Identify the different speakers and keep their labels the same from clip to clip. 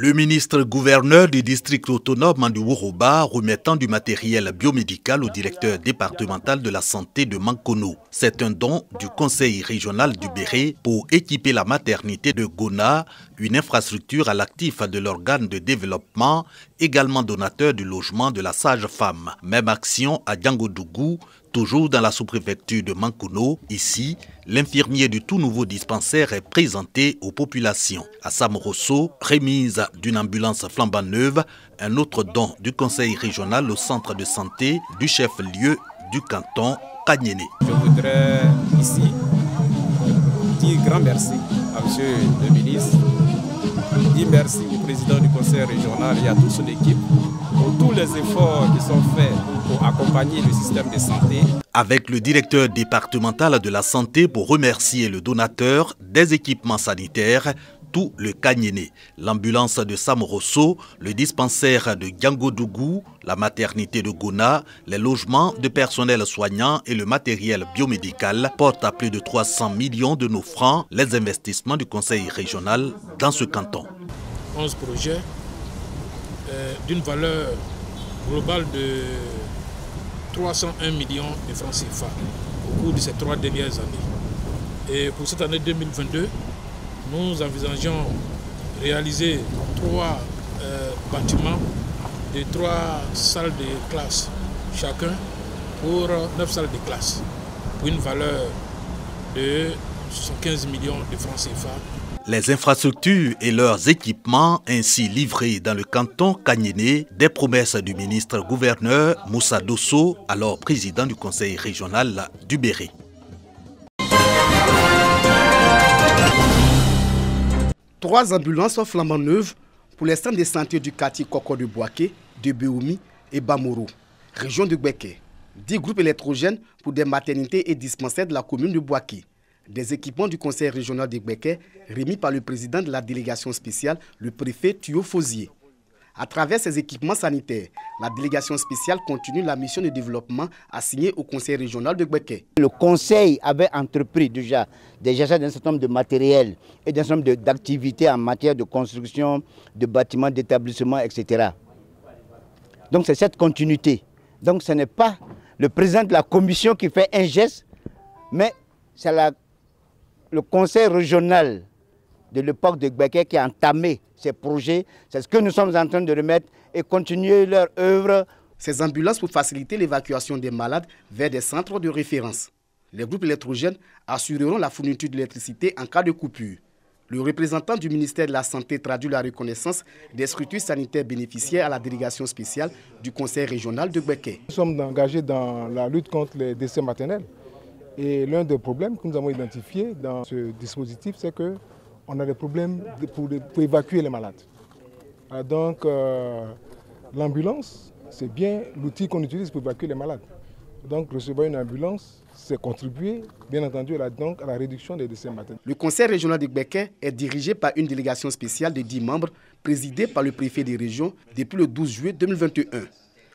Speaker 1: Le ministre-gouverneur du district autonome du Woroba remettant du matériel biomédical au directeur départemental de la santé de Mankono. C'est un don du conseil régional du Béré pour équiper la maternité de Gona, une infrastructure à l'actif de l'organe de développement, également donateur du logement de la sage-femme. Même action à Diangodougou, toujours dans la sous-préfecture de Mankono. Ici, l'infirmier du tout nouveau dispensaire est présenté aux populations. À Samorosso, remise d'une ambulance flambant neuve, un autre don du conseil régional au centre de santé du chef-lieu du canton Kanyene.
Speaker 2: Je voudrais ici dire grand merci à monsieur le ministre, dire merci au président du conseil régional et à toute son équipe pour tous les efforts qui sont faits pour accompagner le système de santé.
Speaker 1: Avec le directeur départemental de la santé pour remercier le donateur des équipements sanitaires, tout le Kanyene, l'ambulance de Samorosso, le dispensaire de Diangodougou, la maternité de Gona, les logements de personnel soignant et le matériel biomédical portent à plus de 300 millions de nos francs les investissements du conseil régional dans ce canton.
Speaker 3: 11 projets d'une valeur globale de 301 millions de francs CFA au cours de ces 3 dernières années. Et pour cette année 2022, nous envisageons réaliser 3 bâtiments de 3 salles de classe chacun pour 9 salles de classe pour une valeur de 75 millions de francs CFA.
Speaker 1: Les infrastructures et leurs équipements ainsi livrés dans le canton Kanyene, des promesses du ministre-gouverneur Moussa Dosso, alors président du conseil régional du Béré.
Speaker 4: Trois ambulances flambant neuves pour les centres de santé du quartier Koko de Boaké, de Béoumi et Bamoro, région de Gbeke. 10 groupes électrogènes pour des maternités et dispensaires de la commune de Boaké. Des équipements du conseil régional de Gbeke remis par le président de la délégation spéciale, le préfet Thuyo Fosier. À travers ces équipements sanitaires, la délégation spéciale continue la mission de développement assignée au conseil régional de Gbeke.
Speaker 5: Le conseil avait entrepris déjà des achats d'un certain nombre de matériel et d'un certain nombre d'activités en matière de construction, de bâtiments, d'établissements, etc. Donc c'est cette continuité. Donc ce n'est pas le président de la commission qui fait un geste, mais c'est le conseil régional de l'époque de Gbeke qui a entamé ces projets. C'est ce que nous sommes en train de remettre et continuer leur œuvre.
Speaker 4: Ces ambulances pour faciliter l'évacuation des malades vers des centres de référence. Les groupes électrogènes assureront la fourniture d'électricité en cas de coupure. Le représentant du ministère de la Santé traduit la reconnaissance des structures sanitaires bénéficiaires à la délégation spéciale du conseil régional de Gbeke.
Speaker 6: Nous sommes engagés dans la lutte contre les décès maternels. Et l'un des problèmes que nous avons identifiés dans ce dispositif, c'est qu'on a des problèmes pour évacuer les malades. Donc l'ambulance, c'est bien l'outil qu'on utilise pour évacuer les malades. Donc recevoir une ambulance, c'est contribuer, bien entendu, à la réduction des décès maternels.
Speaker 4: Le conseil régional de Gbeke est dirigé par une délégation spéciale de 10 membres, présidée par le préfet des régions depuis le 12 juillet 2021.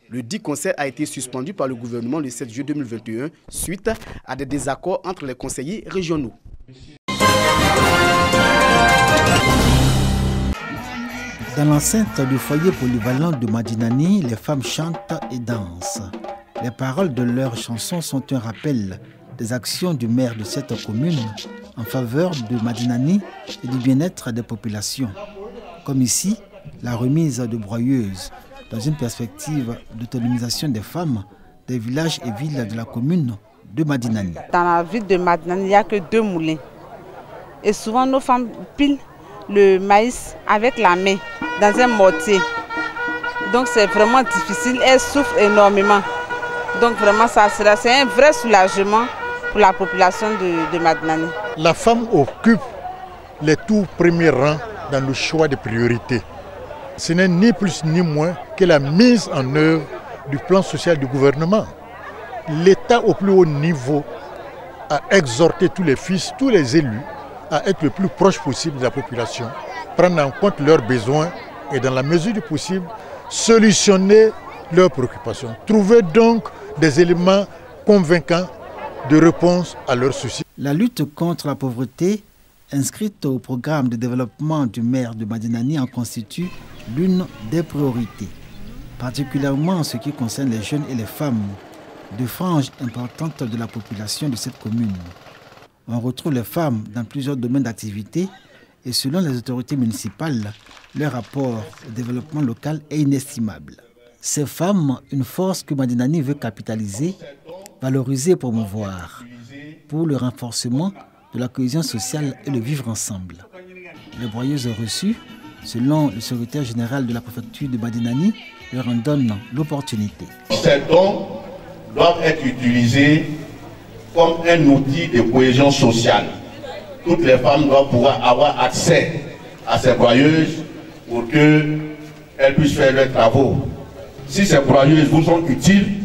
Speaker 4: Le dit conseil a été suspendu par le gouvernement le 7 juillet 2021 suite à des désaccords entre les conseillers régionaux.
Speaker 7: Dans l'enceinte du foyer polyvalent de Madinani, les femmes chantent et dansent. Les paroles de leurs chansons sont un rappel des actions du maire de cette commune en faveur de Madinani et du bien-être des populations. Comme ici, la remise de broyeuses dans une perspective d'autonomisation des femmes des villages et villes de la commune de Madinani.
Speaker 8: Dans la ville de Madinani, il n'y a que 2 moulins. Et souvent, nos femmes pilent le maïs avec la main dans un mortier. Donc c'est vraiment difficile, elles souffrent énormément. Donc vraiment, c'est un vrai soulagement pour la population de Madinani.
Speaker 9: La femme occupe les tout premiers rangs dans le choix des priorités. Ce n'est ni plus ni moins que la mise en œuvre du plan social du gouvernement. L'État au plus haut niveau a exhorté tous les fils, tous les élus à être le plus proche possible de la population, prendre en compte leurs besoins et dans la mesure du possible, solutionner leurs préoccupations. Trouver donc des éléments convaincants de réponse à leurs soucis.
Speaker 7: La lutte contre la pauvreté inscrite au programme de développement du maire de Madinani, en constitue l'une des priorités, particulièrement en ce qui concerne les jeunes et les femmes, deux franges importantes de la population de cette commune. On retrouve les femmes dans plusieurs domaines d'activité et selon les autorités municipales, leur rapport au développement local est inestimable. Ces femmes, une force que Madinani veut capitaliser, valoriser et promouvoir pour le renforcement de la cohésion sociale et le vivre ensemble. Les broyeuses reçues, selon le secrétaire général de la préfecture de Madinani, leur en donnent l'opportunité.
Speaker 10: Ces dons doivent être utilisés comme un outil de cohésion sociale. Toutes les femmes doivent pouvoir avoir accès à ces broyeuses pour qu'elles puissent faire leurs travaux. Si ces broyeuses vous sont utiles,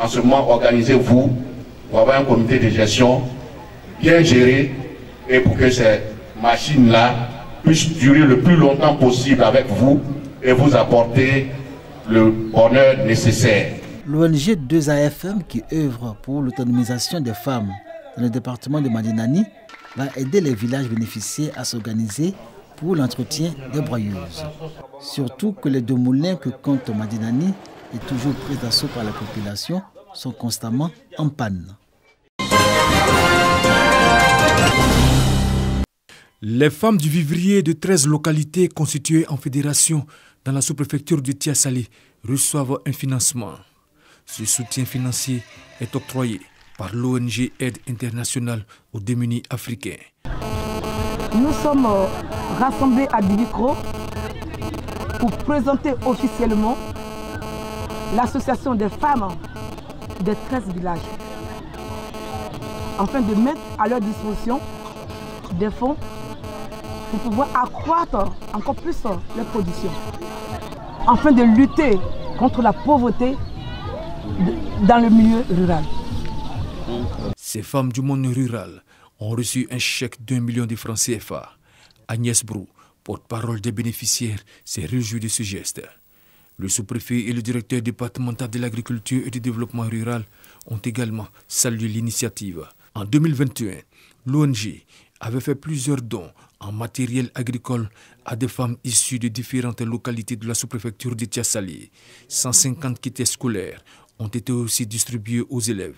Speaker 10: en ce moment, organisez-vous pour avoir un comité de gestion bien géré et pour que ces machines-là puissent durer le plus longtemps possible avec vous et vous apporter le bonheur nécessaire.
Speaker 7: L'ONG 2AFM, qui œuvre pour l'autonomisation des femmes dans le département de Madinani, va aider les villages bénéficiaires à s'organiser pour l'entretien des broyeuses. Surtout que les deux moulins que compte Madinani et toujours pris d'assaut par la population sont constamment en panne.
Speaker 3: Les femmes du vivrier de 13 localités constituées en fédération dans la sous-préfecture de Tiassali reçoivent un financement. Ce soutien financier est octroyé par l'ONG Aide internationale aux démunis africains.
Speaker 11: Nous sommes rassemblés à Dibicro pour présenter officiellement l'association des femmes des 13 villages, afin de mettre à leur disposition des fonds pour pouvoir accroître encore plus leur production, afin de lutter contre la pauvreté dans le milieu rural.
Speaker 3: Ces femmes du monde rural ont reçu un chèque d'1 million de francs CFA. Agnès Brou, porte-parole des bénéficiaires, s'est réjouie de ce geste. Le sous-préfet et le directeur départemental de l'agriculture et du développement rural ont également salué l'initiative. En 2021, l'ONG avait fait plusieurs dons en matériel agricole à des femmes issues de différentes localités de la sous-préfecture de Tiassali. 150 kits scolaires ont été aussi distribués aux élèves.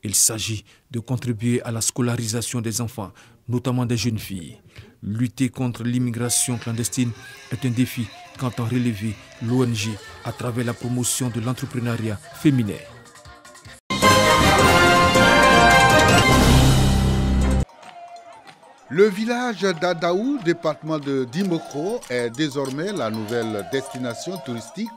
Speaker 3: Il s'agit de contribuer à la scolarisation des enfants, notamment des jeunes filles. Lutter contre l'immigration clandestine est un défi qu'entend relever l'ONG à travers la promotion de l'entrepreneuriat féminin.
Speaker 12: Le village d'Adaou, département de Dimokro, est désormais la nouvelle destination touristique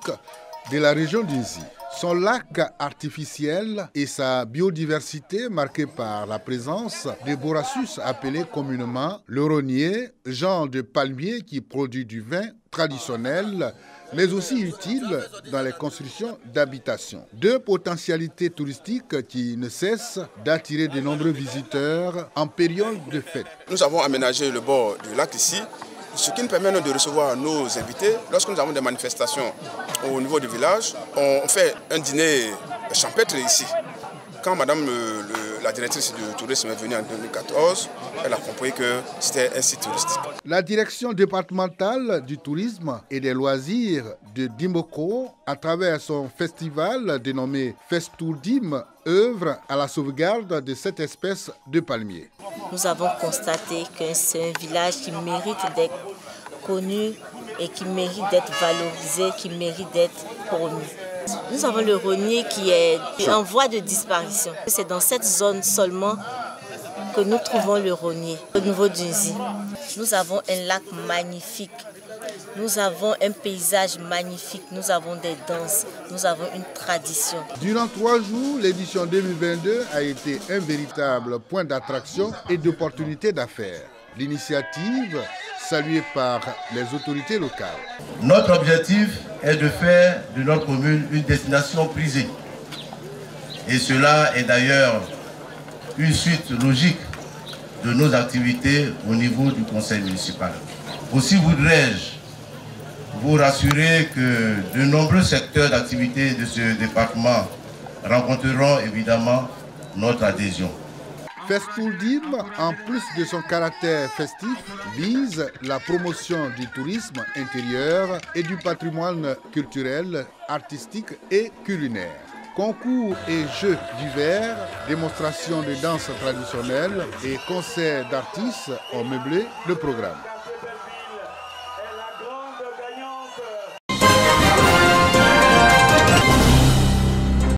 Speaker 12: de la région d'Inzi. Son lac artificiel et sa biodiversité marquée par la présence de borassus appelé communément le rognier, genre de palmier qui produit du vin traditionnel, mais aussi utile dans les constructions d'habitations. Deux potentialités touristiques qui ne cessent d'attirer de nombreux visiteurs en période de fête.
Speaker 13: Nous avons aménagé le bord du lac ici, ce qui nous permet de recevoir nos invités. Lorsque nous avons des manifestations au niveau du village, on fait un dîner champêtre ici. Quand madame la directrice du tourisme est venue en 2014, elle a compris que c'était un site touristique.
Speaker 12: La direction départementale du tourisme et des loisirs de Dimokro, à travers son festival dénommé Festourdim, œuvre à la sauvegarde de cette espèce de palmier.
Speaker 14: Nous avons constaté que c'est un village qui mérite d'être connu et qui mérite d'être valorisé, qui mérite d'être promu. Nous avons le rognier qui est en voie de disparition. C'est dans cette zone seulement que nous trouvons le rognier, au niveau d'Unzi. Nous avons un lac magnifique, nous avons un paysage magnifique, nous avons des danses, nous avons une tradition.
Speaker 12: Durant 3 jours, l'édition 2022 a été un véritable point d'attraction et d'opportunité d'affaires. L'initiative saluée par les autorités locales.
Speaker 10: Notre objectif est de faire de notre commune une destination prisée. Et cela est d'ailleurs une suite logique de nos activités au niveau du conseil municipal. Aussi voudrais-je vous rassurer que de nombreux secteurs d'activité de ce département rencontreront évidemment notre adhésion.
Speaker 12: Festouldim, en plus de son caractère festif, vise la promotion du tourisme intérieur et du patrimoine culturel, artistique et culinaire. Concours et jeux divers, démonstrations de danse traditionnelle et concerts d'artistes ont meublé le programme.